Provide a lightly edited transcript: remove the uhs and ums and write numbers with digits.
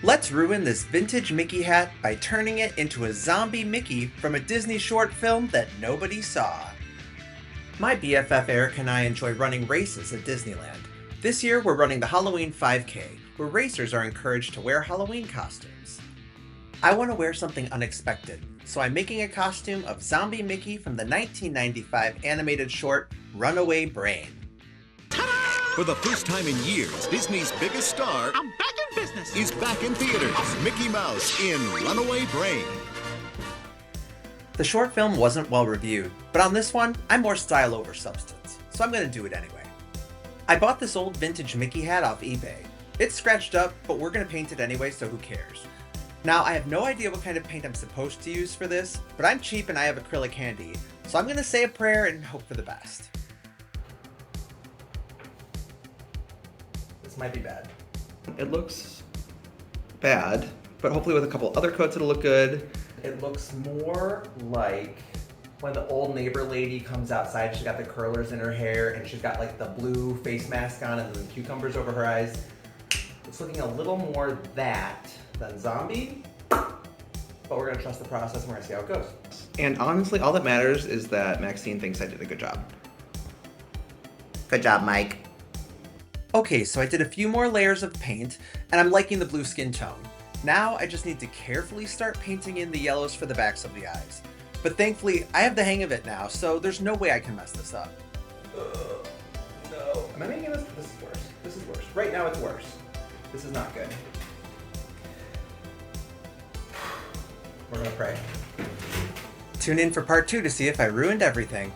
Let's ruin this vintage Mickey hat by turning it into a zombie Mickey from a Disney short film that nobody saw. My BFF Eric and I enjoy running races at Disneyland. This year we're running the Halloween 5K, where racers are encouraged to wear Halloween costumes. I want to wear something unexpected, so I'm making a costume of Zombie Mickey from the 1995 animated short Runaway Brain. For the first time in years, Disney's biggest star I'm back in business. is back in theaters. Mickey Mouse in Runaway Brain. The short film wasn't well reviewed, but on this one, I'm more style over substance, so I'm going to do it anyway. I bought this old vintage Mickey hat off eBay. It's scratched up, but we're going to paint it anyway, so who cares? Now, I have no idea what kind of paint I'm supposed to use for this, but I'm cheap and I have acrylic handy, so I'm going to say a prayer and hope for the best. This might be bad. It looks bad, but hopefully with a couple other coats it'll look good. It looks more like when the old neighbor lady comes outside, she's got the curlers in her hair and she's got like the blue face mask on and the cucumbers over her eyes. It's looking a little more that than zombie, but we're gonna trust the process and we're gonna see how it goes. And honestly, all that matters is that Maxine thinks I did a good job. Good job, Mike. Okay, so I did a few more layers of paint, and I'm liking the blue skin tone. Now I just need to carefully start painting in the yellows for the backs of the eyes. But thankfully, I have the hang of it now, so there's no way I can mess this up. No. Am I making this? This is worse. This is worse. Right now it's worse. This is not good. We're gonna pray. Tune in for part 2 to see if I ruined everything.